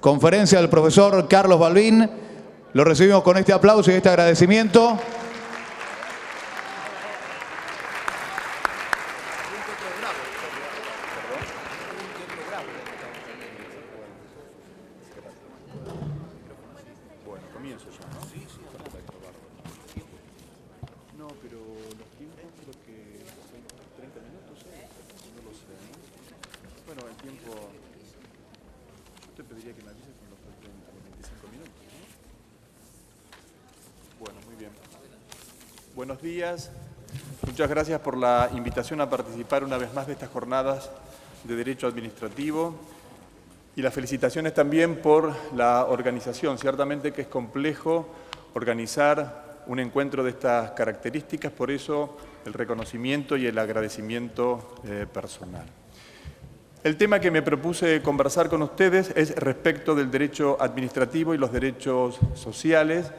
conferencia del profesor Carlos Balbín. Lo recibimos con este aplauso y este agradecimiento. Bueno, comienzo ya, ¿no? Sí, sí, perfecto, bárbaro. No, pero los tiempos creo que son 30 minutos, no lo sé, ¿no? Bueno, el tiempo, yo te pediría que me avises cuando falten 25 minutos, ¿no? Bueno, muy bien. Buenos días, muchas gracias por la invitación a participar una vez más de estas jornadas de Derecho Administrativo. Y las felicitaciones también por la organización. Ciertamente que es complejo organizar un encuentro de estas características, por eso el reconocimiento y el agradecimiento personal. El tema que me propuse conversar con ustedes es respecto del derecho administrativo y los derechos sociales,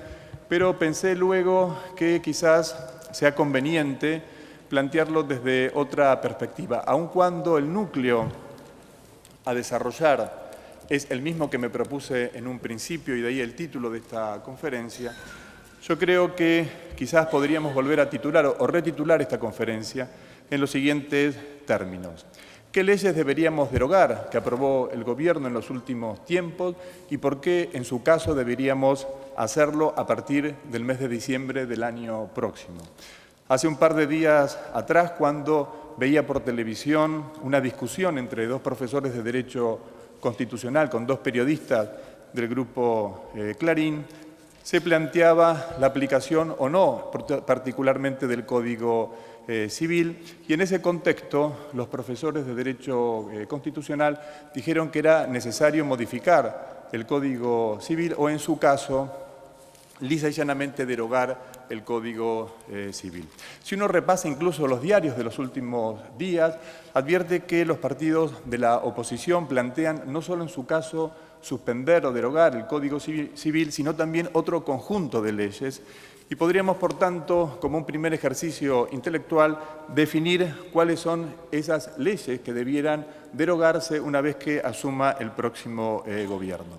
pero pensé luego que quizás sea conveniente plantearlo desde otra perspectiva, aun cuando el núcleo a desarrollar es el mismo que me propuse en un principio y de ahí el título de esta conferencia. Yo creo que quizás podríamos volver a titular o retitular esta conferencia en los siguientes términos. ¿Qué leyes deberíamos derogar que aprobó el Gobierno en los últimos tiempos y por qué, en su caso, deberíamos hacerlo a partir del mes de diciembre del año próximo? Hace un par de días atrás, cuando veía por televisión una discusión entre dos profesores de Derecho Constitucional con dos periodistas del grupo Clarín, se planteaba la aplicación o no, particularmente del Código Civil, y en ese contexto los profesores de Derecho Constitucional dijeron que era necesario modificar el Código Civil o, en su caso, lisa y llanamente derogar el Código Civil. Si uno repasa incluso los diarios de los últimos días, advierte que los partidos de la oposición plantean no solo en su caso suspender o derogar el Código Civil, sino también otro conjunto de leyes. Y podríamos, por tanto, como un primer ejercicio intelectual, definir cuáles son esas leyes que debieran derogarse una vez que asuma el próximo gobierno.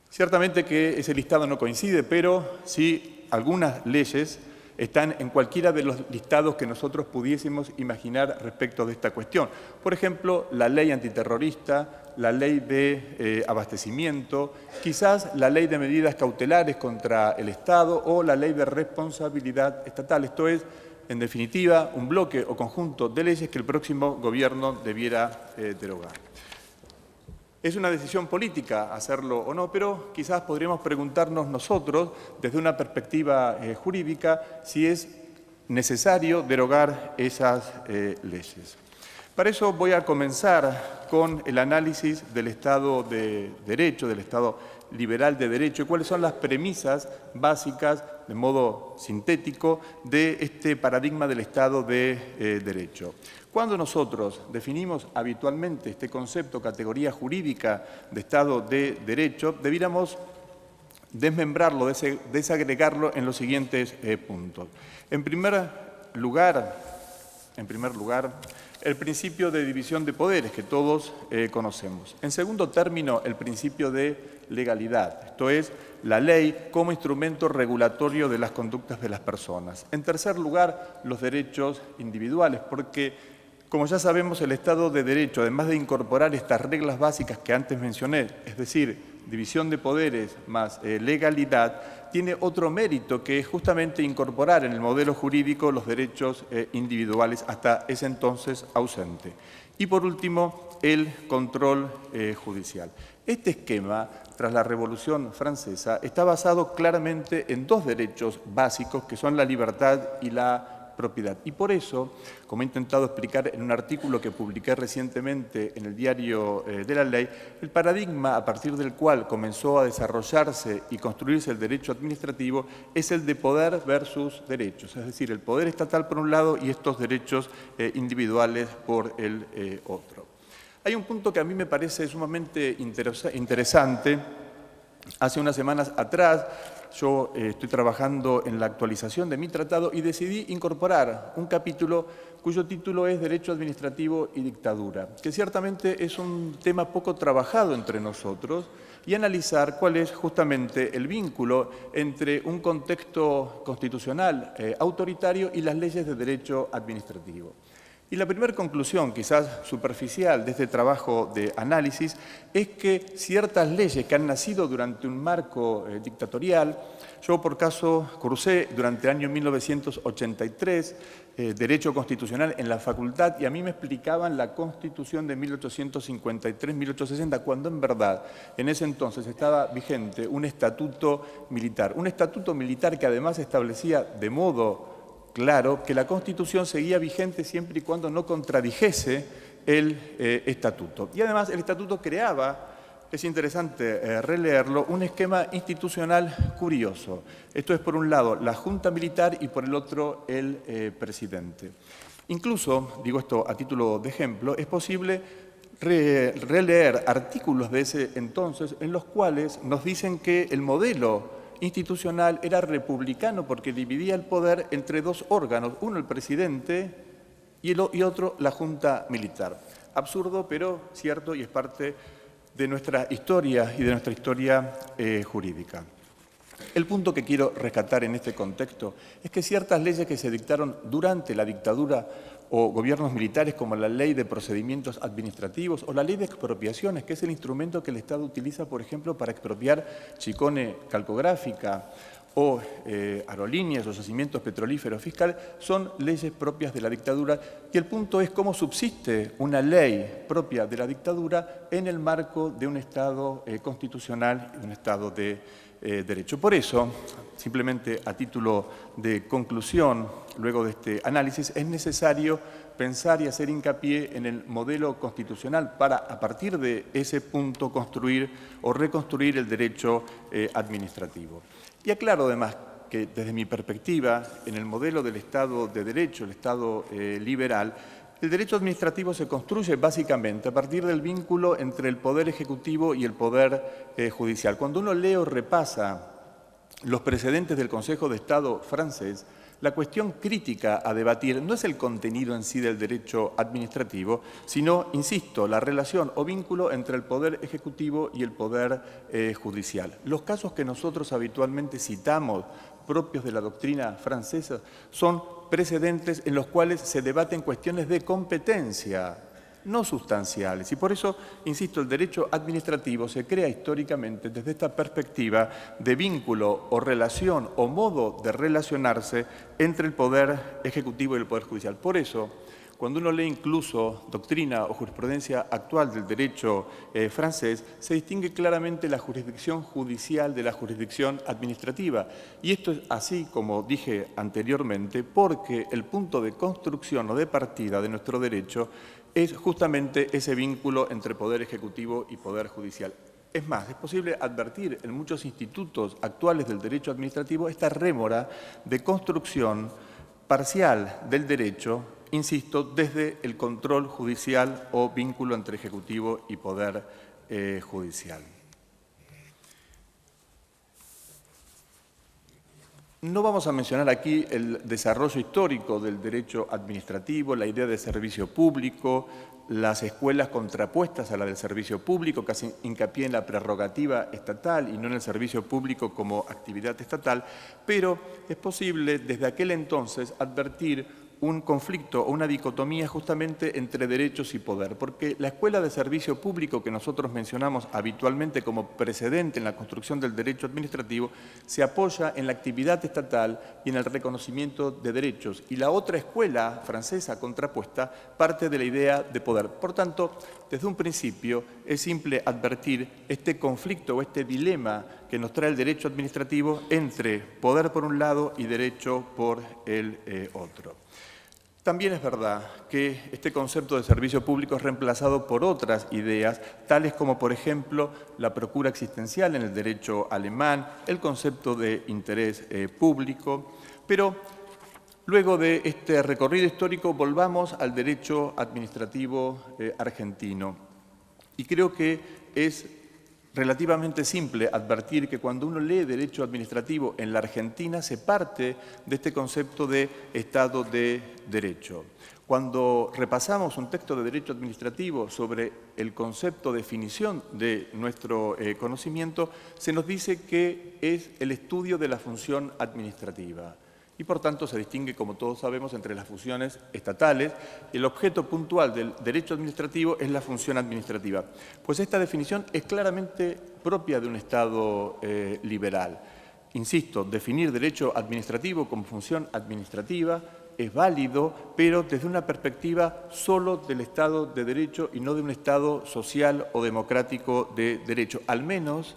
Ciertamente que ese listado no coincide, pero sí algunas leyes están en cualquiera de los listados que nosotros pudiésemos imaginar respecto de esta cuestión. Por ejemplo, la ley antiterrorista, la ley de abastecimiento, quizás la ley de medidas cautelares contra el Estado o la ley de responsabilidad estatal. Esto es, en definitiva, un bloque o conjunto de leyes que el próximo gobierno debiera derogar. Es una decisión política hacerlo o no, pero quizás podríamos preguntarnos nosotros, desde una perspectiva jurídica, si es necesario derogar esas leyes. Para eso voy a comenzar con el análisis del Estado de Derecho, del Estado liberal de Derecho, y cuáles son las premisas básicas, de modo sintético, de este paradigma del Estado de Derecho. Cuando nosotros definimos habitualmente este concepto, categoría jurídica de Estado de Derecho, debiéramos desmembrarlo, desagregarlo en los siguientes puntos. En primer lugar, el principio de división de poderes, que todos conocemos. En segundo término, el principio de legalidad, esto es, la ley como instrumento regulatorio de las conductas de las personas. En tercer lugar, los derechos individuales, porque, como ya sabemos, el Estado de Derecho, además de incorporar estas reglas básicas que antes mencioné, es decir, división de poderes más legalidad, tiene otro mérito que es justamente incorporar en el modelo jurídico los derechos individuales hasta ese entonces ausente. Y por último, el control judicial. Este esquema, tras la Revolución Francesa, está basado claramente en dos derechos básicos que son la libertad y la propiedad. Y por eso, como he intentado explicar en un artículo que publiqué recientemente en el Diario de la Ley, el paradigma a partir del cual comenzó a desarrollarse y construirse el derecho administrativo es el de poder versus derechos, es decir, el poder estatal por un lado y estos derechos individuales por el otro. Hay un punto que a mí me parece sumamente interesante. Hace unas semanas atrás yo estoy trabajando en la actualización de mi tratado y decidí incorporar un capítulo cuyo título es Derecho Administrativo y Dictadura, que ciertamente es un tema poco trabajado entre nosotros, y analizar cuál es justamente el vínculo entre un contexto constitucional autoritario y las leyes de derecho administrativo. Y la primera conclusión, quizás superficial, de este trabajo de análisis es que ciertas leyes que han nacido durante un marco dictatorial, yo por caso cursé durante el año 1983 Derecho Constitucional en la facultad y a mí me explicaban la Constitución de 1853-1860, cuando en verdad en ese entonces estaba vigente un estatuto militar que además establecía de modo claro que la Constitución seguía vigente siempre y cuando no contradijese el Estatuto. Y además el Estatuto creaba, es interesante releerlo, un esquema institucional curioso. Esto es por un lado la Junta Militar y por el otro el presidente. Incluso, digo esto a título de ejemplo, es posible releer artículos de ese entonces en los cuales nos dicen que el modelo institucional era republicano porque dividía el poder entre dos órganos, uno el presidente y otro la Junta Militar. Absurdo, pero cierto y es parte de nuestra historia y de nuestra historia jurídica. El punto que quiero rescatar en este contexto es que ciertas leyes que se dictaron durante la dictadura o gobiernos militares, como la Ley de Procedimientos Administrativos o la Ley de Expropiaciones, que es el instrumento que el Estado utiliza, por ejemplo, para expropiar chicone calcográfica o aerolíneas o yacimientos petrolíferos fiscal, son leyes propias de la dictadura y el punto es cómo subsiste una ley propia de la dictadura en el marco de un Estado constitucional y un Estado de derecho. Por eso, simplemente a título de conclusión, luego de este análisis, es necesario pensar y hacer hincapié en el modelo constitucional para, a partir de ese punto, construir o reconstruir el derecho administrativo. Y aclaro además que desde mi perspectiva, en el modelo del Estado de Derecho, el Estado liberal, el derecho administrativo se construye básicamente a partir del vínculo entre el Poder Ejecutivo y el Poder Judicial. Cuando uno lee o repasa los precedentes del Consejo de Estado francés, la cuestión crítica a debatir no es el contenido en sí del derecho administrativo, sino, insisto, la relación o vínculo entre el Poder Ejecutivo y el Poder Judicial. Los casos que nosotros habitualmente citamos, propios de la doctrina francesa, son precedentes en los cuales se debaten cuestiones de competencia, no sustanciales. Y por eso, insisto, el derecho administrativo se crea históricamente desde esta perspectiva de vínculo o relación o modo de relacionarse entre el Poder Ejecutivo y el Poder Judicial. Por eso, cuando uno lee incluso doctrina o jurisprudencia actual del derecho francés, se distingue claramente la jurisdicción judicial de la jurisdicción administrativa. Y esto es así, como dije anteriormente, porque el punto de construcción o de partida de nuestro derecho es justamente ese vínculo entre Poder Ejecutivo y Poder Judicial. Es más, es posible advertir en muchos institutos actuales del derecho administrativo esta rémora de construcción parcial del derecho, insisto, desde el control judicial o vínculo entre Ejecutivo y Poder Judicial. No vamos a mencionar aquí el desarrollo histórico del derecho administrativo, la idea de servicio público, las escuelas contrapuestas a la del servicio público, que hacen hincapié en la prerrogativa estatal y no en el servicio público como actividad estatal, pero es posible desde aquel entonces advertir un conflicto o una dicotomía justamente entre derechos y poder, porque la escuela de servicio público que nosotros mencionamos habitualmente como precedente en la construcción del derecho administrativo se apoya en la actividad estatal y en el reconocimiento de derechos, y la otra escuela francesa contrapuesta parte de la idea de poder. Por tanto, desde un principio es simple advertir este conflicto o este dilema que nos trae el derecho administrativo entre poder por un lado y derecho por el otro. También es verdad que este concepto de servicio público es reemplazado por otras ideas, tales como, por ejemplo, la procura existencial en el derecho alemán, el concepto de interés público, pero luego de este recorrido histórico volvamos al derecho administrativo argentino. Y creo que es relativamente simple advertir que cuando uno lee derecho administrativo en la Argentina se parte de este concepto de Estado de Derecho. Cuando repasamos un texto de derecho administrativo sobre el concepto, definición de nuestro conocimiento, se nos dice que es el estudio de la función administrativa. Y por tanto se distingue, como todos sabemos, entre las funciones estatales. El objeto puntual del derecho administrativo es la función administrativa. Pues esta definición es claramente propia de un Estado liberal. Insisto, definir derecho administrativo como función administrativa es válido, pero desde una perspectiva solo del Estado de Derecho y no de un Estado social o democrático de derecho. Al menos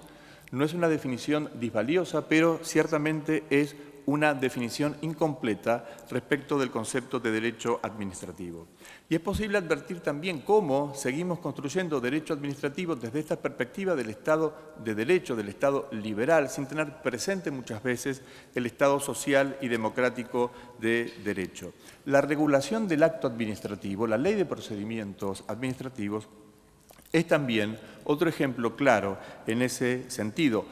no es una definición disvaliosa, pero ciertamente es una definición incompleta respecto del concepto de derecho administrativo. Y es posible advertir también cómo seguimos construyendo derecho administrativo desde esta perspectiva del Estado de Derecho, del Estado liberal, sin tener presente muchas veces el Estado social y democrático de derecho. La regulación del acto administrativo, la ley de procedimientos administrativos, es también otro ejemplo claro en ese sentido.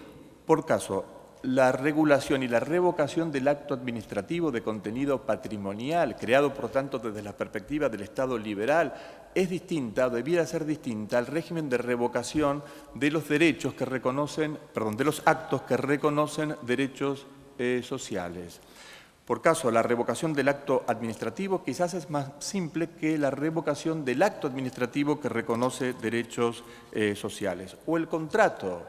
Por caso, la regulación y la revocación del acto administrativo de contenido patrimonial, creado por tanto desde la perspectiva del Estado liberal, es distinta, debiera ser distinta al régimen de revocación de los derechos que reconocen, de los actos que reconocen derechos sociales. Por caso, la revocación del acto administrativo quizás es más simple que la revocación del acto administrativo que reconoce derechos sociales. O el contrato.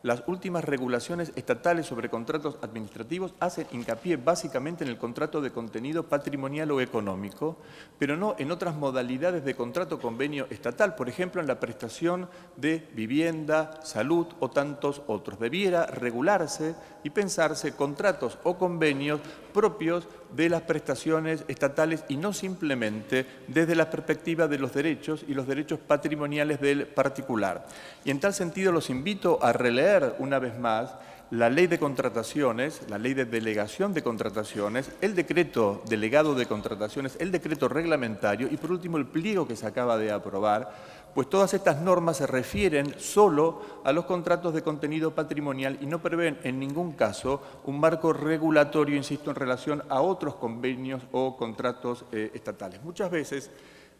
Las últimas regulaciones estatales sobre contratos administrativos hacen hincapié básicamente en el contrato de contenido patrimonial o económico, pero no en otras modalidades de contrato convenio estatal, por ejemplo, en la prestación de vivienda, salud o tantos otros. Debiera regularse y pensarse contratos o convenios propios de las prestaciones estatales y no simplemente desde la perspectiva de los derechos y los derechos patrimoniales del particular. Y en tal sentido los invito a releer una vez más la ley de contrataciones, la ley de delegación de contrataciones, el decreto delegado de contrataciones, el decreto reglamentario y por último el pliego que se acaba de aprobar, pues todas estas normas se refieren solo a los contratos de contenido patrimonial y no prevén en ningún caso un marco regulatorio, insisto, en relación a otros convenios o contratos estatales. Muchas veces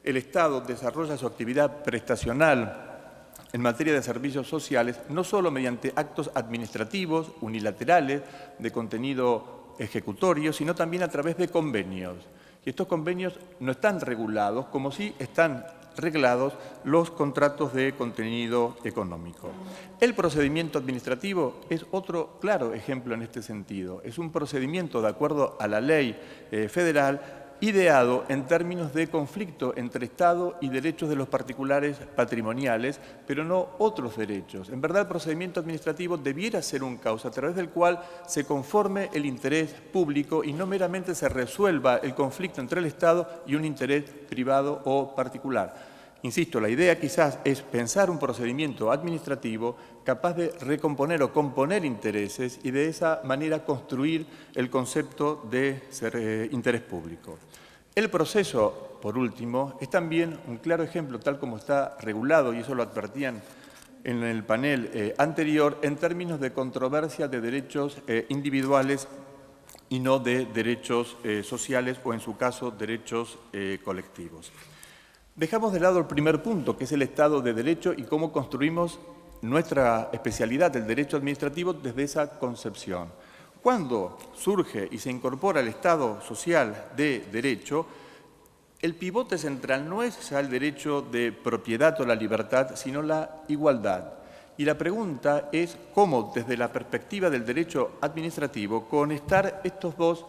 el Estado desarrolla su actividad prestacional en materia de servicios sociales, no solo mediante actos administrativos, unilaterales, de contenido ejecutorio, sino también a través de convenios. Y estos convenios no están regulados, como sí están reglados los contratos de contenido económico. El procedimiento administrativo es otro claro ejemplo en este sentido. Es un procedimiento, de acuerdo a la ley federal, ideado en términos de conflicto entre Estado y derechos de los particulares patrimoniales, pero no otros derechos. En verdad, el procedimiento administrativo debiera ser un cauce a través del cual se conforme el interés público y no meramente se resuelva el conflicto entre el Estado y un interés privado o particular. Insisto, la idea quizás es pensar un procedimiento administrativo capaz de recomponer o componer intereses y de esa manera construir el concepto de interés público. El proceso, por último, es también un claro ejemplo, tal como está regulado, y eso lo advertían en el panel anterior, en términos de controversia de derechos individuales y no de derechos sociales o, en su caso, derechos colectivos. Dejamos de lado el primer punto, que es el Estado de Derecho y cómo construimos nuestra especialidad del derecho administrativo desde esa concepción. Cuando surge y se incorpora el Estado social de Derecho, el pivote central no es ya el derecho de propiedad o la libertad, sino la igualdad. Y la pregunta es cómo, desde la perspectiva del derecho administrativo, conectar estos dos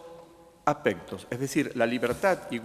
aspectos, es decir, la libertad y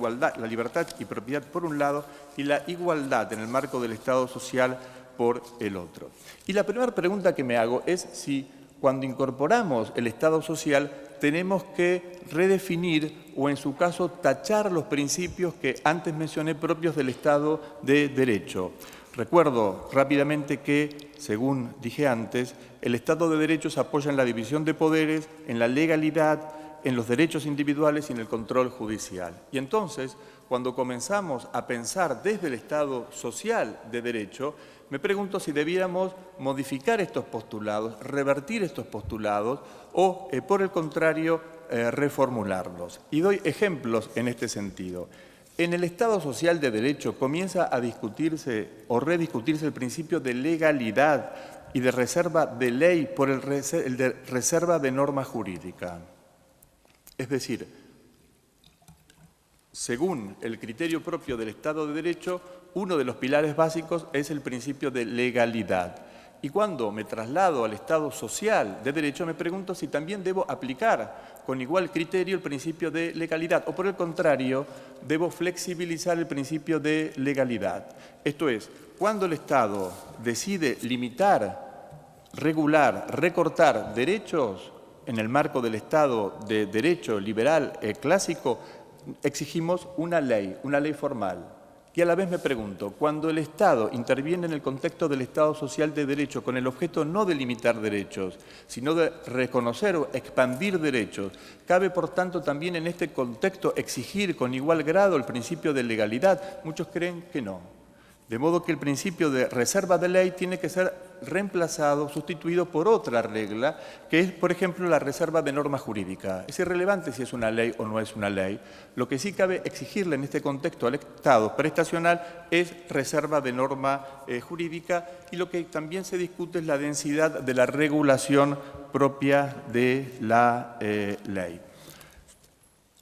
propiedad por un lado y la igualdad en el marco del Estado social por el otro. Y la primera pregunta que me hago es si cuando incorporamos el Estado social tenemos que redefinir o en su caso tachar los principios que antes mencioné propios del Estado de Derecho. Recuerdo rápidamente que, según dije antes, el Estado de Derecho se apoya en la división de poderes, en la legalidad, en los derechos individuales y en el control judicial. Y entonces, cuando comenzamos a pensar desde el Estado social de derecho, me pregunto si debiéramos modificar estos postulados, revertir estos postulados o, por el contrario, reformularlos. Y doy ejemplos en este sentido. En el Estado social de derecho comienza a discutirse o rediscutirse el principio de legalidad y de reserva de ley por el de reserva de norma jurídica. Es decir, según el criterio propio del Estado de Derecho, uno de los pilares básicos es el principio de legalidad. Y cuando me traslado al Estado social de Derecho, me pregunto si también debo aplicar con igual criterio el principio de legalidad, o por el contrario, debo flexibilizar el principio de legalidad. Esto es, cuando el Estado decide limitar, regular, recortar derechos en el marco del Estado de Derecho liberal clásico, exigimos una ley formal. Y a la vez me pregunto, cuando el Estado interviene en el contexto del Estado social de derecho con el objeto no de limitar derechos, sino de reconocer o expandir derechos, ¿cabe por tanto también en este contexto exigir con igual grado el principio de legalidad? Muchos creen que no. De modo que el principio de reserva de ley tiene que ser reemplazado, sustituido por otra regla, que es, por ejemplo, la reserva de norma jurídica. Es irrelevante si es una ley o no es una ley. Lo que sí cabe exigirle en este contexto al Estado prestacional es reserva de norma jurídica, y lo que también se discute es la densidad de la regulación propia de la ley.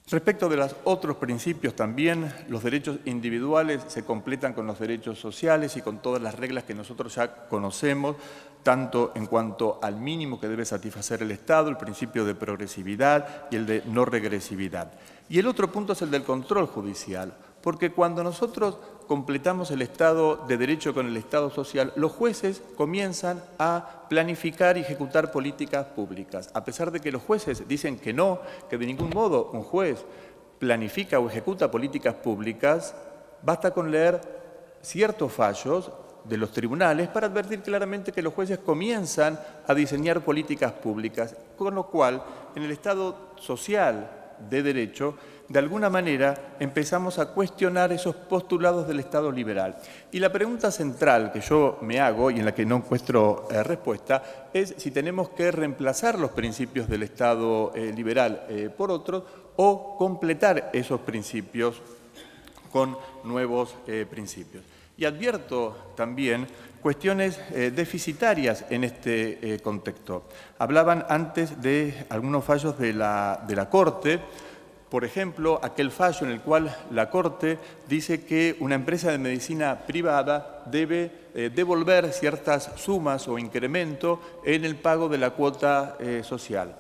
Respecto de los otros principios también, los derechos individuales se completan con los derechos sociales y con todas las reglas que nosotros ya conocemos, tanto en cuanto al mínimo que debe satisfacer el Estado, el principio de progresividad y el de no regresividad. Y el otro punto es el del control judicial, porque cuando nosotros completamos el Estado de Derecho con el Estado social, los jueces comienzan a planificar y ejecutar políticas públicas. A pesar de que los jueces dicen que no, que de ningún modo un juez planifica o ejecuta políticas públicas, basta con leer ciertos fallos de los tribunales para advertir claramente que los jueces comienzan a diseñar políticas públicas, con lo cual en el Estado social de derecho, de alguna manera empezamos a cuestionar esos postulados del Estado liberal. Y la pregunta central que yo me hago y en la que no encuentro respuesta es si tenemos que reemplazar los principios del Estado liberal por otros o completar esos principios con nuevos principios. Y advierto también cuestiones deficitarias en este contexto. Hablaban antes de algunos fallos de la Corte. Por ejemplo, aquel fallo en el cual la Corte dice que una empresa de medicina privada debe devolver ciertas sumas o incremento en el pago de la cuota social.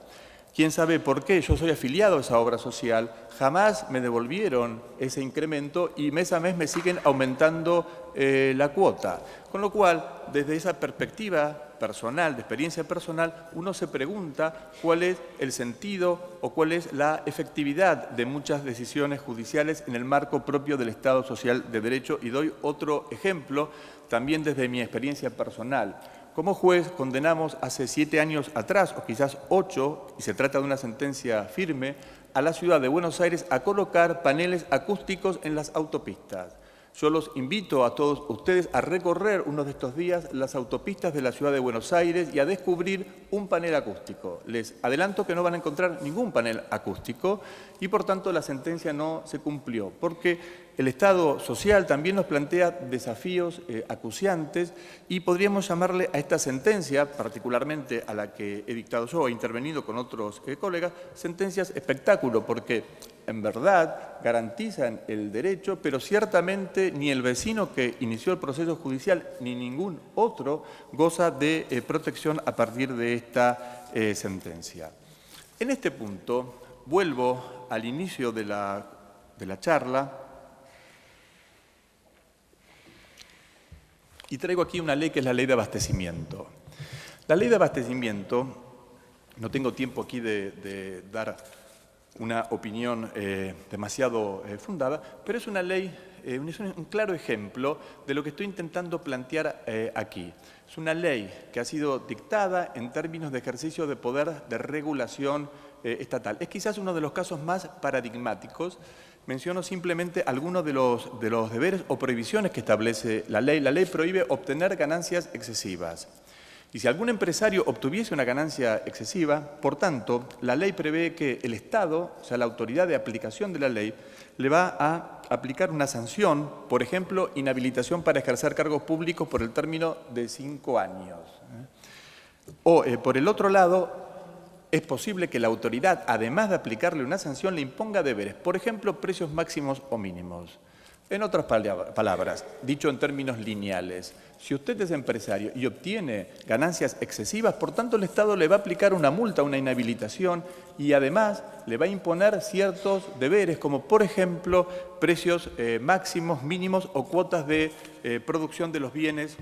¿Quién sabe por qué? Yo soy afiliado a esa obra social, jamás me devolvieron ese incremento y mes a mes me siguen aumentando la cuota. Con lo cual, desde esa perspectiva personal, de experiencia personal, uno se pregunta cuál es el sentido o cuál es la efectividad de muchas decisiones judiciales en el marco propio del Estado social de derecho. Y doy otro ejemplo, también desde mi experiencia personal. Como juez condenamos hace 7 años atrás, o quizás 8, y se trata de una sentencia firme, a la ciudad de Buenos Aires a colocar paneles acústicos en las autopistas. Yo los invito a todos ustedes a recorrer uno de estos días las autopistas de la ciudad de Buenos Aires y a descubrir un panel acústico. Les adelanto que no van a encontrar ningún panel acústico y por tanto la sentencia no se cumplió, porque el Estado social también nos plantea desafíos acuciantes y podríamos llamarle a esta sentencia, particularmente a la que he dictado yo, he intervenido con otros colegas, sentencias espectáculo, porque en verdad garantizan el derecho, pero ciertamente ni el vecino que inició el proceso judicial ni ningún otro goza de protección a partir de esta sentencia. En este punto vuelvo al inicio de la charla y traigo aquí una ley que es la Ley de Abastecimiento. La Ley de Abastecimiento, no tengo tiempo aquí de dar una opinión demasiado fundada, pero es una ley, es un claro ejemplo de lo que estoy intentando plantear aquí. Es una ley que ha sido dictada en términos de ejercicio de poder de regulación estatal. Es quizás uno de los casos más paradigmáticos menciono simplemente algunos de los deberes o prohibiciones que establece la ley. La ley prohíbe obtener ganancias excesivas. Y si algún empresario obtuviese una ganancia excesiva, por tanto, la ley prevé que el Estado, o sea, la autoridad de aplicación de la ley, le va a aplicar una sanción, por ejemplo, inhabilitación para ejercer cargos públicos por el término de 5 años. O, por el otro lado, es posible que la autoridad, además de aplicarle una sanción, le imponga deberes, por ejemplo, precios máximos o mínimos. En otras palabras, dicho en términos lineales, si usted es empresario y obtiene ganancias excesivas, por tanto el Estado le va a aplicar una multa, una inhabilitación y además le va a imponer ciertos deberes, como por ejemplo precios máximos, mínimos o cuotas de producción de los bienes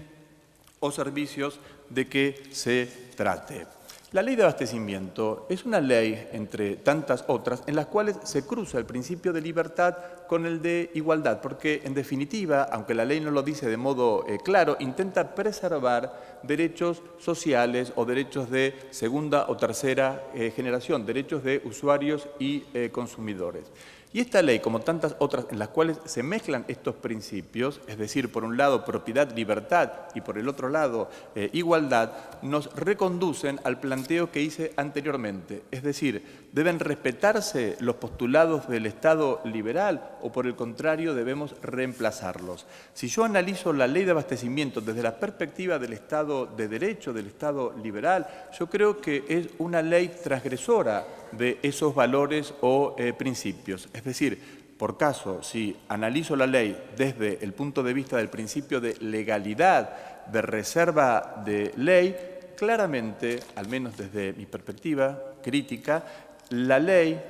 o servicios de que se trate. La ley de abastecimiento es una ley, entre tantas otras, en las cuales se cruza el principio de libertad con el de igualdad, porque en definitiva, aunque la ley no lo dice de modo claro, intenta preservar derechos sociales o derechos de segunda o tercera generación, derechos de usuarios y consumidores. Y esta ley, como tantas otras en las cuales se mezclan estos principios, es decir, por un lado propiedad, libertad y por el otro lado igualdad, nos reconducen al planteo que hice anteriormente. Es decir, ¿deben respetarse los postulados del Estado liberal o por el contrario debemos reemplazarlos? Si yo analizo la ley de abastecimiento desde la perspectiva del Estado de Derecho, del Estado liberal, yo creo que es una ley transgresora de esos valores o principios. Es decir, por caso, si analizo la ley desde el punto de vista del principio de legalidad, de reserva de ley, claramente, al menos desde mi perspectiva crítica, la ley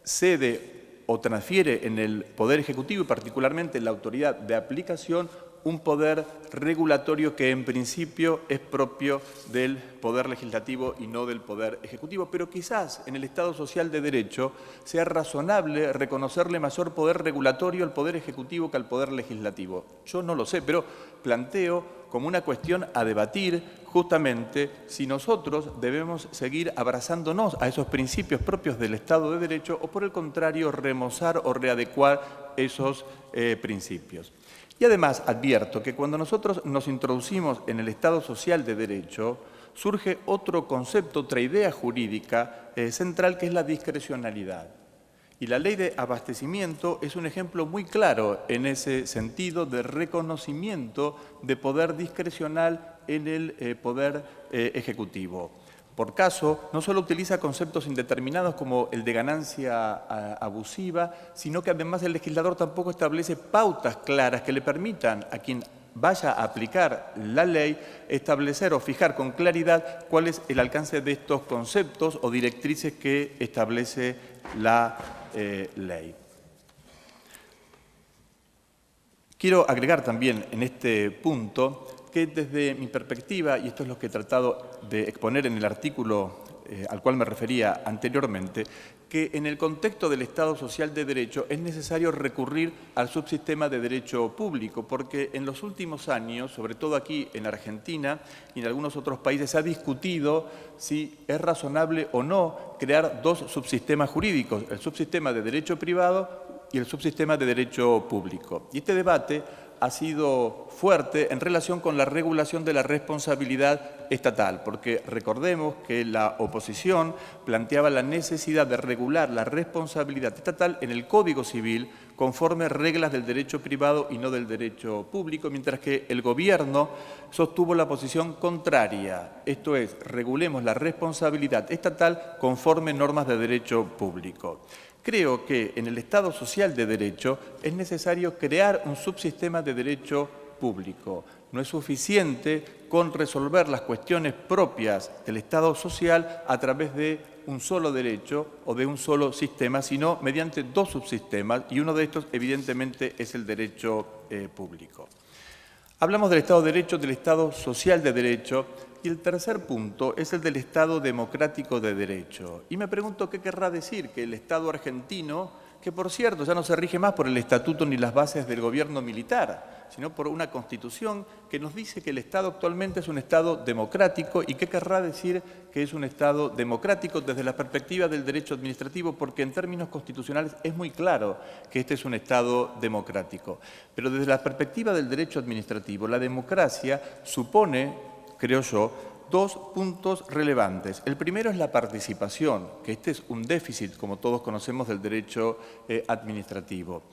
cede o transfiere en el Poder Ejecutivo y particularmente en la autoridad de aplicación un poder regulatorio que en principio es propio del Poder Legislativo y no del Poder Ejecutivo, pero quizás en el Estado social de Derecho sea razonable reconocerle mayor poder regulatorio al Poder Ejecutivo que al Poder Legislativo. Yo no lo sé, pero planteo como una cuestión a debatir justamente si nosotros debemos seguir abrazándonos a esos principios propios del Estado de Derecho o por el contrario remozar o readecuar esos principios. Y además advierto que cuando nosotros nos introducimos en el Estado social de Derecho, surge otro concepto, otra idea jurídica central que es la discrecionalidad. Y la ley de abastecimiento es un ejemplo muy claro en ese sentido de reconocimiento de poder discrecional en el Poder Ejecutivo. Por caso, no solo utiliza conceptos indeterminados como el de ganancia abusiva, sino que además el legislador tampoco establece pautas claras que le permitan a quien vaya a aplicar la ley establecer o fijar con claridad cuál es el alcance de estos conceptos o directrices que establece la ley. Quiero agregar también en este punto que desde mi perspectiva, y esto es lo que he tratado de exponer en el artículo al cual me refería anteriormente, que en el contexto del Estado social de Derecho es necesario recurrir al subsistema de derecho público, porque en los últimos años, sobre todo aquí en Argentina y en algunos otros países, se ha discutido si es razonable o no crear dos subsistemas jurídicos, el subsistema de derecho privado y el subsistema de derecho público. Y este debate ha sido fuerte en relación con la regulación de la responsabilidad estatal, porque recordemos que la oposición planteaba la necesidad de regular la responsabilidad estatal en el Código Civil conforme reglas del derecho privado y no del derecho público, mientras que el Gobierno sostuvo la posición contraria, esto es, regulemos la responsabilidad estatal conforme normas de derecho público. Creo que en el Estado social de Derecho es necesario crear un subsistema de derecho público. No es suficiente con resolver las cuestiones propias del Estado social a través de un solo derecho o de un solo sistema, sino mediante dos subsistemas, y uno de estos evidentemente es el derecho público. Hablamos del Estado de Derecho, del Estado social de Derecho, y el tercer punto es el del Estado democrático de Derecho. Y me pregunto qué querrá decir que el Estado argentino, que por cierto ya no se rige más por el estatuto ni las bases del gobierno militar, sino por una Constitución que nos dice que el Estado actualmente es un Estado democrático. ¿Y qué querrá decir que es un Estado democrático desde la perspectiva del derecho administrativo? Porque en términos constitucionales es muy claro que este es un Estado democrático. Pero desde la perspectiva del derecho administrativo, la democracia supone, creo yo, dos puntos relevantes. El primero es la participación, que este es un déficit, como todos conocemos, del derecho administrativo.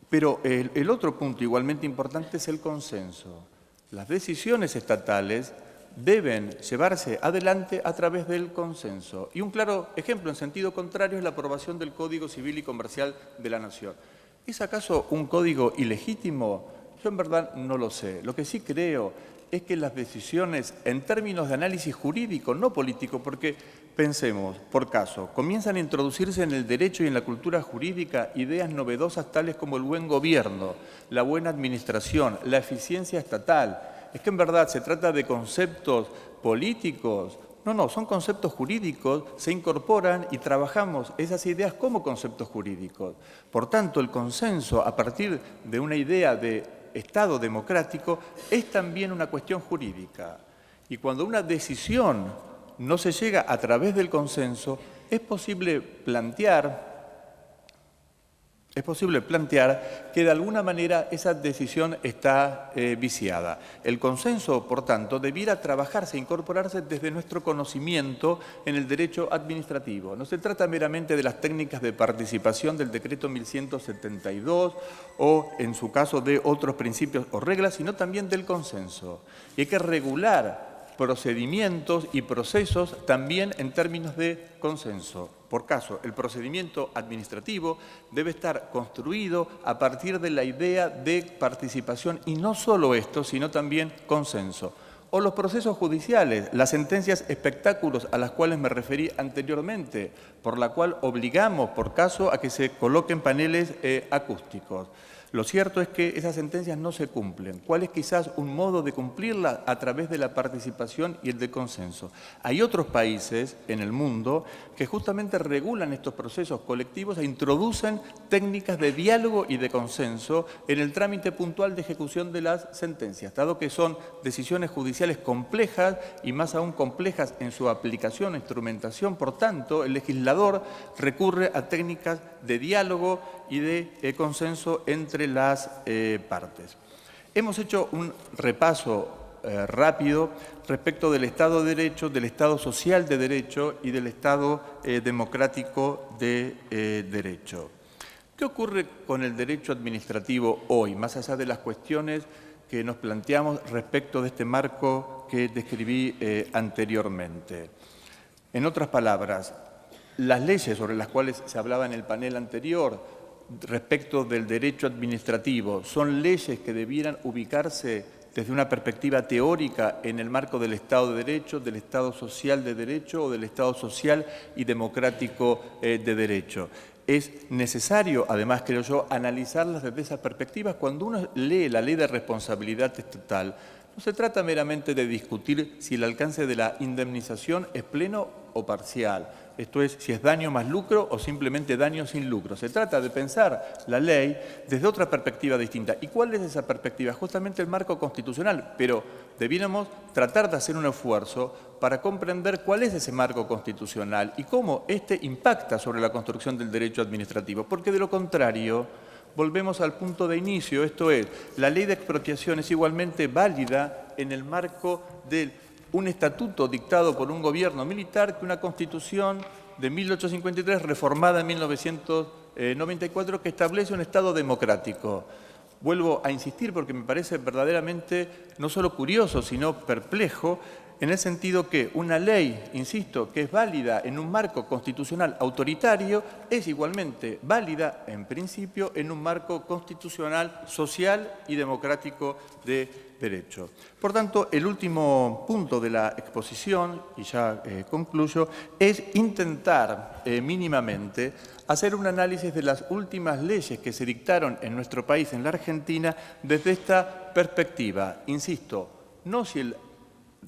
Pero el otro punto igualmente importante es el consenso. Las decisiones estatales deben llevarse adelante a través del consenso. Y un claro ejemplo en sentido contrario es la aprobación del Código Civil y Comercial de la Nación. ¿Es acaso un código ilegítimo? Yo en verdad no lo sé. Lo que sí creo es que las decisiones en términos de análisis jurídico, no político, porque pensemos, por caso, comienzan a introducirse en el derecho y en la cultura jurídica ideas novedosas tales como el buen gobierno, la buena administración, la eficiencia estatal. Es que en verdad se trata de conceptos políticos. No, son conceptos jurídicos, se incorporan y trabajamos esas ideas como conceptos jurídicos. Por tanto, el consenso a partir de una idea de Estado democrático es también una cuestión jurídica. Y cuando una decisión no se llega a través del consenso, es posible plantear que de alguna manera esa decisión está viciada. El consenso, por tanto, debiera trabajarse, incorporarse desde nuestro conocimiento en el derecho administrativo. No se trata meramente de las técnicas de participación del decreto 1172 o, en su caso, de otros principios o reglas, sino también del consenso. Y hay que regular procedimientos y procesos también en términos de consenso. Por caso, el procedimiento administrativo debe estar construido a partir de la idea de participación y no solo esto, sino también consenso. O los procesos judiciales, las sentencias espectáculos a las cuales me referí anteriormente, por la cual obligamos, por caso, a que se coloquen paneles acústicos. Lo cierto es que esas sentencias no se cumplen. ¿Cuál es quizás un modo de cumplirlas? A través de la participación y el de consenso. Hay otros países en el mundo que justamente regulan estos procesos colectivos e introducen técnicas de diálogo y de consenso en el trámite puntual de ejecución de las sentencias, dado que son decisiones judiciales complejas y más aún complejas en su aplicación o instrumentación. Por tanto, el legislador recurre a técnicas de diálogo y de consenso entre las partes. Hemos hecho un repaso rápido respecto del Estado de Derecho, del Estado social de Derecho y del Estado democrático de Derecho. ¿Qué ocurre con el derecho administrativo hoy, más allá de las cuestiones que nos planteamos respecto de este marco que describí anteriormente? En otras palabras, las leyes sobre las cuales se hablaba en el panel anterior respecto del derecho administrativo son leyes que debieran ubicarse desde una perspectiva teórica en el marco del Estado de Derecho, del Estado social de Derecho o del Estado social y democrático de Derecho. Es necesario, además, creo yo, analizarlas desde esas perspectivas. Cuando uno lee la Ley de Responsabilidad Estatal, no se trata meramente de discutir si el alcance de la indemnización es pleno o parcial. Esto es, si es daño más lucro o simplemente daño sin lucro. Se trata de pensar la ley desde otra perspectiva distinta. ¿Y cuál es esa perspectiva? Justamente el marco constitucional, pero debiéramos tratar de hacer un esfuerzo para comprender cuál es ese marco constitucional y cómo éste impacta sobre la construcción del derecho administrativo, porque de lo contrario volvemos al punto de inicio, esto es, la ley de expropiación es igualmente válida en el marco de un estatuto dictado por un gobierno militar que una constitución de 1853 reformada en 1994 que establece un Estado democrático. Vuelvo a insistir porque me parece verdaderamente no solo curioso, sino perplejo, en el sentido que una ley, insisto, que es válida en un marco constitucional autoritario, es igualmente válida, en principio, en un marco constitucional, social y democrático de derecho. Por tanto, el último punto de la exposición, y ya concluyo, es intentar mínimamente hacer un análisis de las últimas leyes que se dictaron en nuestro país, en la Argentina, desde esta perspectiva. Insisto, no si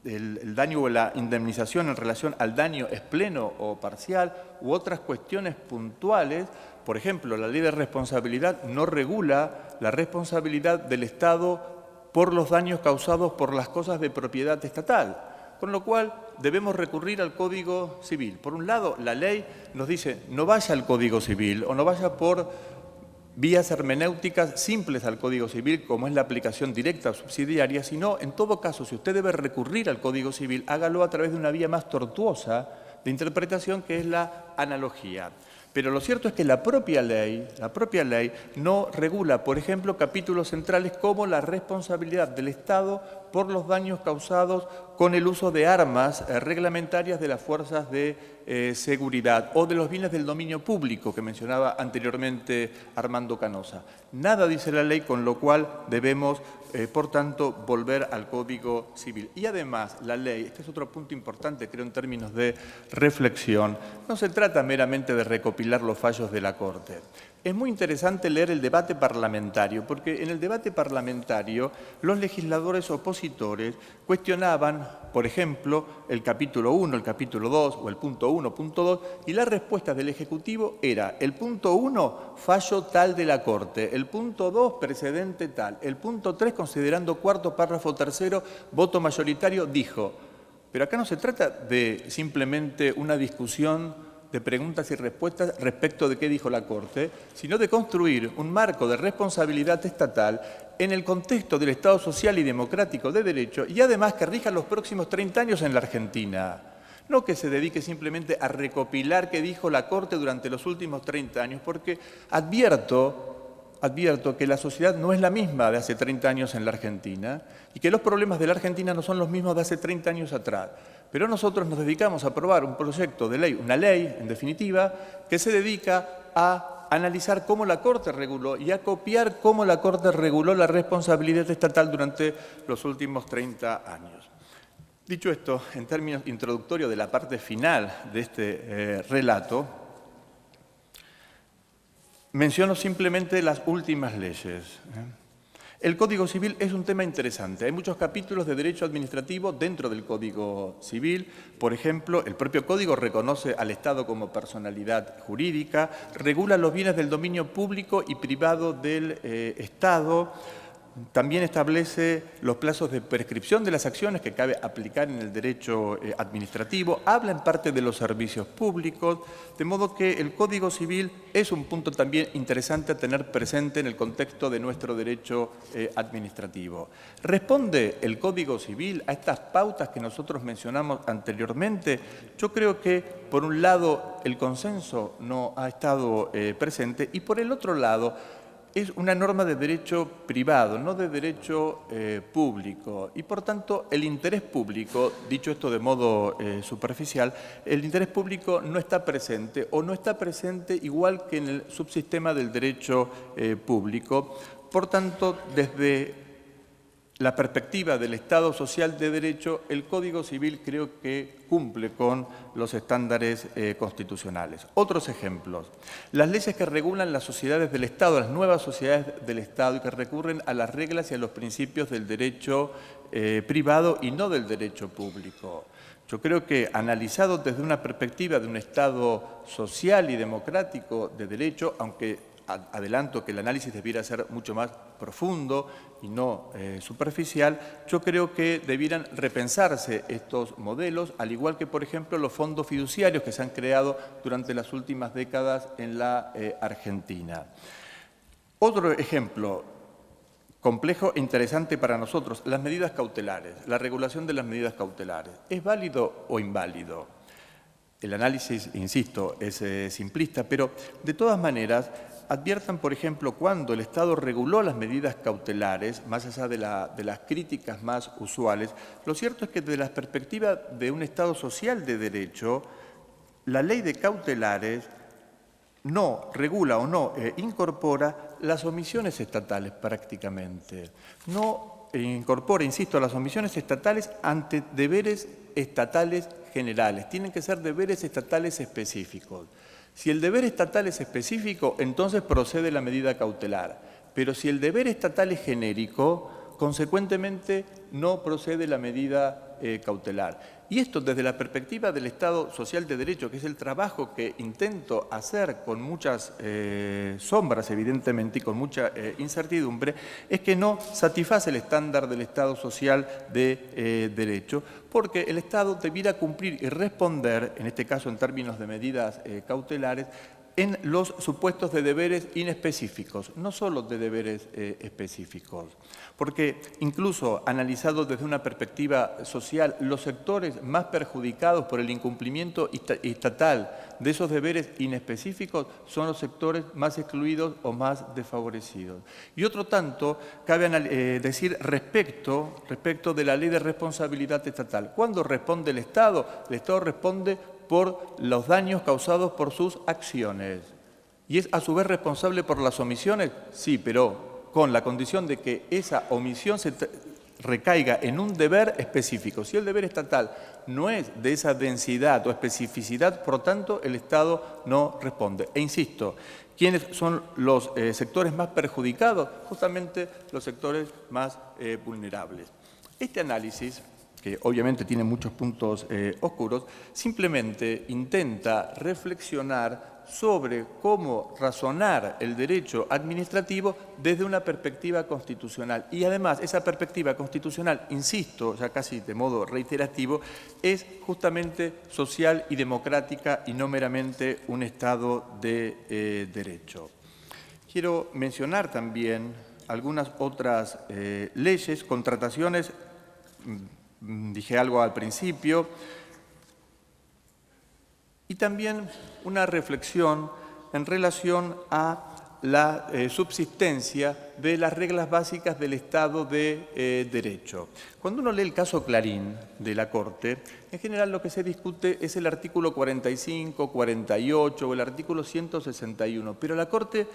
el daño o la indemnización en relación al daño es pleno o parcial u otras cuestiones puntuales. Por ejemplo, la Ley de Responsabilidad no regula la responsabilidad del Estado por los daños causados por las cosas de propiedad estatal. Con lo cual debemos recurrir al Código Civil. Por un lado, la ley nos dice no vaya al Código Civil o no vaya por vías hermenéuticas simples al Código Civil, como es la aplicación directa o subsidiaria, sino, en todo caso, si usted debe recurrir al Código Civil, hágalo a través de una vía más tortuosa de interpretación, que es la analogía. Pero lo cierto es que la propia ley no regula, por ejemplo, capítulos centrales como la responsabilidad del Estado por los daños causados con el uso de armas reglamentarias de las fuerzas de seguridad o de los bienes del dominio público que mencionaba anteriormente Armando Canosa. Nada dice la ley, con lo cual debemos, por tanto, volver al Código Civil. Y además, la ley, este es otro punto importante, creo, en términos de reflexión, no se trata meramente de recopilar los fallos de la Corte. Es muy interesante leer el debate parlamentario, porque en el debate parlamentario los legisladores opositores cuestionaban, por ejemplo, el capítulo 1, el capítulo 2 o el punto 1, punto 2, y la respuesta del Ejecutivo era el punto 1, fallo tal de la Corte, el punto 2, precedente tal, el punto 3, considerando cuarto párrafo tercero, voto mayoritario, dijo. Pero acá no se trata de simplemente una discusión de preguntas y respuestas respecto de qué dijo la Corte, sino de construir un marco de responsabilidad estatal en el contexto del Estado social y democrático de derecho y además que rija los próximos 30 años en la Argentina. No que se dedique simplemente a recopilar qué dijo la Corte durante los últimos 30 años, porque advierto que la sociedad no es la misma de hace 30 años en la Argentina y que los problemas de la Argentina no son los mismos de hace 30 años atrás. Pero nosotros nos dedicamos a aprobar un proyecto de ley, una ley, en definitiva, que se dedica a analizar cómo la Corte reguló y a copiar cómo la Corte reguló la responsabilidad estatal durante los últimos 30 años. Dicho esto, en términos introductorios de la parte final de este relato, menciono simplemente las últimas leyes. El Código Civil es un tema interesante. Hay muchos capítulos de derecho administrativo dentro del Código Civil. Por ejemplo, el propio Código reconoce al Estado como personalidad jurídica, regula los bienes del dominio público y privado del Estado. También establece los plazos de prescripción de las acciones que cabe aplicar en el derecho administrativo, habla en parte de los servicios públicos, de modo que el Código Civil es un punto también interesante a tener presente en el contexto de nuestro derecho administrativo. ¿Responde el Código Civil a estas pautas que nosotros mencionamos anteriormente? Yo creo que, por un lado, el consenso no ha estado presente y, por el otro lado, es una norma de derecho privado, no de derecho público. Y, por tanto, el interés público, dicho esto de modo superficial, el interés público no está presente o no está presente igual que en el subsistema del derecho público. Por tanto, desde la perspectiva del Estado social de derecho, el Código Civil creo que cumple con los estándares constitucionales. Otros ejemplos. Las leyes que regulan las sociedades del Estado, las nuevas sociedades del Estado y que recurren a las reglas y a los principios del derecho privado y no del derecho público. Yo creo que, analizado desde una perspectiva de un Estado social y democrático de derecho, aunque adelanto que el análisis debiera ser mucho más profundo y no superficial, yo creo que debieran repensarse estos modelos, al igual que, por ejemplo, los fondos fiduciarios que se han creado durante las últimas décadas en la Argentina. Otro ejemplo complejo e interesante para nosotros, las medidas cautelares, la regulación de las medidas cautelares. ¿Es válido o inválido? El análisis, insisto, es simplista, pero de todas maneras adviertan, por ejemplo, cuando el Estado reguló las medidas cautelares, más allá de las críticas más usuales, lo cierto es que desde la perspectiva de un Estado social de derecho, la ley de cautelares no regula o no incorpora las omisiones estatales prácticamente. No incorpora, insisto, las omisiones estatales ante deberes estatales generales. Tienen que ser deberes estatales específicos. Si el deber estatal es específico, entonces procede la medida cautelar. Pero si el deber estatal es genérico, consecuentemente no procede la medida cautelar. Y esto desde la perspectiva del Estado social de derecho, que es el trabajo que intento hacer con muchas sombras, evidentemente, y con mucha incertidumbre, es que no satisface el estándar del Estado social de derecho, porque el Estado debiera cumplir y responder, en este caso en términos de medidas cautelares, en los supuestos de deberes inespecíficos, no solo de deberes específicos. Porque incluso analizado desde una perspectiva social, los sectores más perjudicados por el incumplimiento estatal de esos deberes inespecíficos son los sectores más excluidos o más desfavorecidos. Y otro tanto cabe decir respecto de la ley de responsabilidad estatal. ¿Cuándo responde el Estado? El Estado responde por los daños causados por sus acciones. ¿Y es a su vez responsable por las omisiones? Sí, pero con la condición de que esa omisión se recaiga en un deber específico. Si el deber estatal no es de esa densidad o especificidad, por lo tanto, el Estado no responde. E insisto, ¿quiénes son los sectores más perjudicados? Justamente los sectores más vulnerables. Este análisis, que obviamente tiene muchos puntos oscuros, simplemente intenta reflexionar sobre cómo razonar el derecho administrativo desde una perspectiva constitucional. Y además, esa perspectiva constitucional, insisto, ya casi de modo reiterativo, es justamente social y democrática y no meramente un Estado de derecho. Quiero mencionar también algunas otras leyes, contrataciones. Dije algo al principio, y también una reflexión en relación a la subsistencia de las reglas básicas del Estado de Derecho. Cuando uno lee el caso Clarín de la Corte, en general lo que se discute es el artículo 45, 48 o el artículo 161, pero la Corte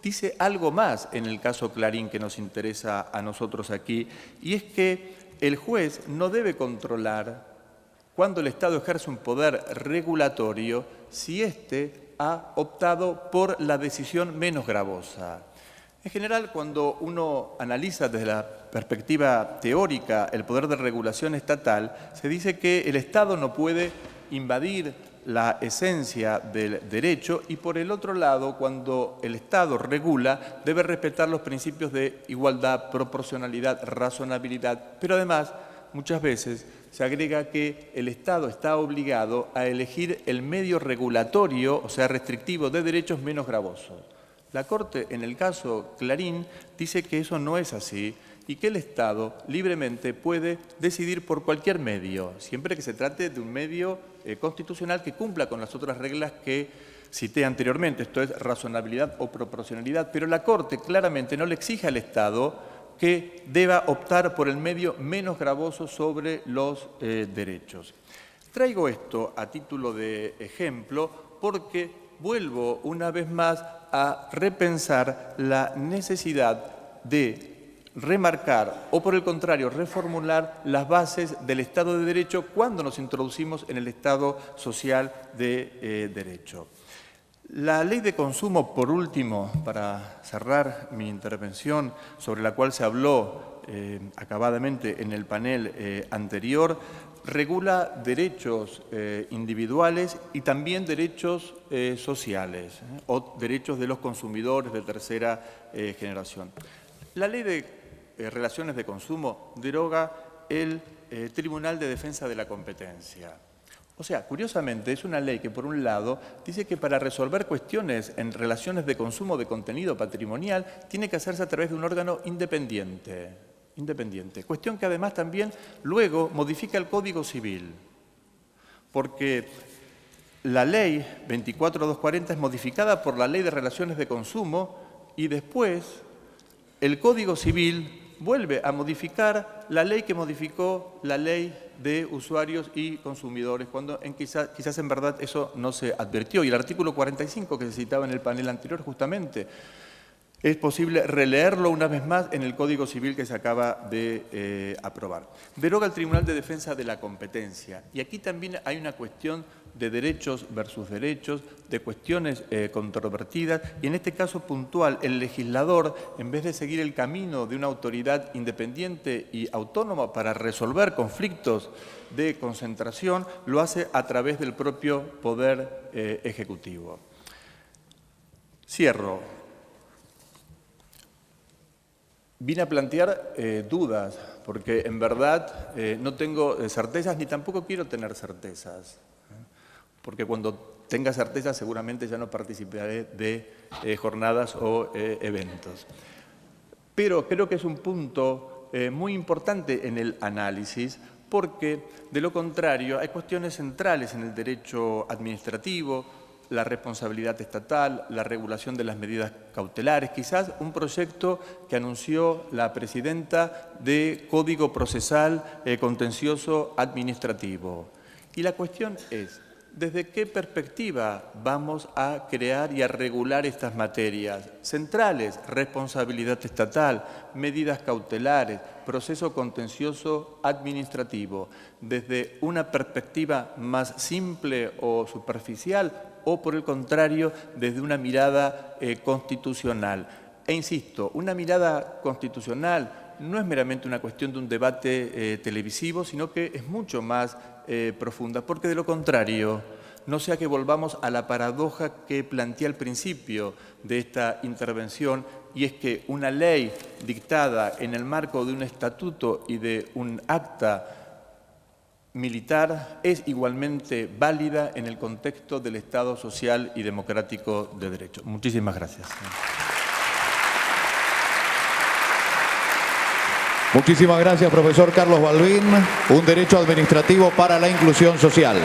dice algo más en el caso Clarín que nos interesa a nosotros aquí, y es que el juez no debe controlar cuando el Estado ejerce un poder regulatorio si éste ha optado por la decisión menos gravosa. En general, cuando uno analiza desde la perspectiva teórica el poder de regulación estatal, se dice que el Estado no puede invadir la esencia del derecho y, por el otro lado, cuando el Estado regula, debe respetar los principios de igualdad, proporcionalidad, razonabilidad, pero además, muchas veces se agrega que el Estado está obligado a elegir el medio regulatorio, o sea, restrictivo de derechos menos gravosos. La Corte, en el caso Clarín, dice que eso no es así y que el Estado libremente puede decidir por cualquier medio, siempre que se trate de un medio constitucional que cumpla con las otras reglas que cité anteriormente, esto es razonabilidad o proporcionalidad, pero la Corte claramente no le exige al Estado que deba optar por el medio menos gravoso sobre los derechos. Traigo esto a título de ejemplo porque vuelvo una vez más a repensar la necesidad de remarcar o, por el contrario, reformular las bases del Estado de Derecho cuando nos introducimos en el Estado social de Derecho. La ley de consumo, por último, para cerrar mi intervención, sobre la cual se habló acabadamente en el panel anterior, regula derechos individuales y también derechos sociales o derechos de los consumidores de tercera generación. La ley de relaciones de consumo deroga el Tribunal de Defensa de la Competencia. O sea, curiosamente, es una ley que, por un lado, dice que para resolver cuestiones en relaciones de consumo de contenido patrimonial tiene que hacerse a través de un órgano independiente. Cuestión que además también luego modifica el Código Civil, porque la ley 24.240 es modificada por la Ley de Relaciones de Consumo y después el Código Civil vuelve a modificar la ley que modificó la Ley de Usuarios y Consumidores, cuando quizás en verdad eso no se advirtió. Y el artículo 45 que se citaba en el panel anterior, justamente, es posible releerlo una vez más en el Código Civil que se acaba de aprobar. Deroga el Tribunal de Defensa de la Competencia. Y aquí también hay una cuestión de derechos versus derechos, de cuestiones controvertidas, y en este caso puntual, el legislador, en vez de seguir el camino de una autoridad independiente y autónoma para resolver conflictos de concentración, lo hace a través del propio Poder Ejecutivo. Cierro. Vine a plantear dudas, porque en verdad no tengo certezas ni tampoco quiero tener certezas. Porque cuando tenga certeza seguramente ya no participaré de jornadas o eventos. Pero creo que es un punto muy importante en el análisis, porque de lo contrario hay cuestiones centrales en el derecho administrativo, la responsabilidad estatal, la regulación de las medidas cautelares, quizás un proyecto que anunció la presidenta de Código Procesal Contencioso Administrativo. Y la cuestión es, ¿desde qué perspectiva vamos a crear y a regular estas materias centrales? Responsabilidad estatal, medidas cautelares, proceso contencioso administrativo. ¿Desde una perspectiva más simple o superficial o, por el contrario, desde una mirada constitucional? E insisto, una mirada constitucional no es meramente una cuestión de un debate televisivo, sino que es mucho más profunda, porque de lo contrario, no sea que volvamos a la paradoja que planteé al principio de esta intervención, y es que una ley dictada en el marco de un estatuto y de un acta militar es igualmente válida en el contexto del Estado social y democrático de derecho. Muchísimas gracias. Muchísimas gracias, profesor Carlos Balbín. Un derecho administrativo para la inclusión social.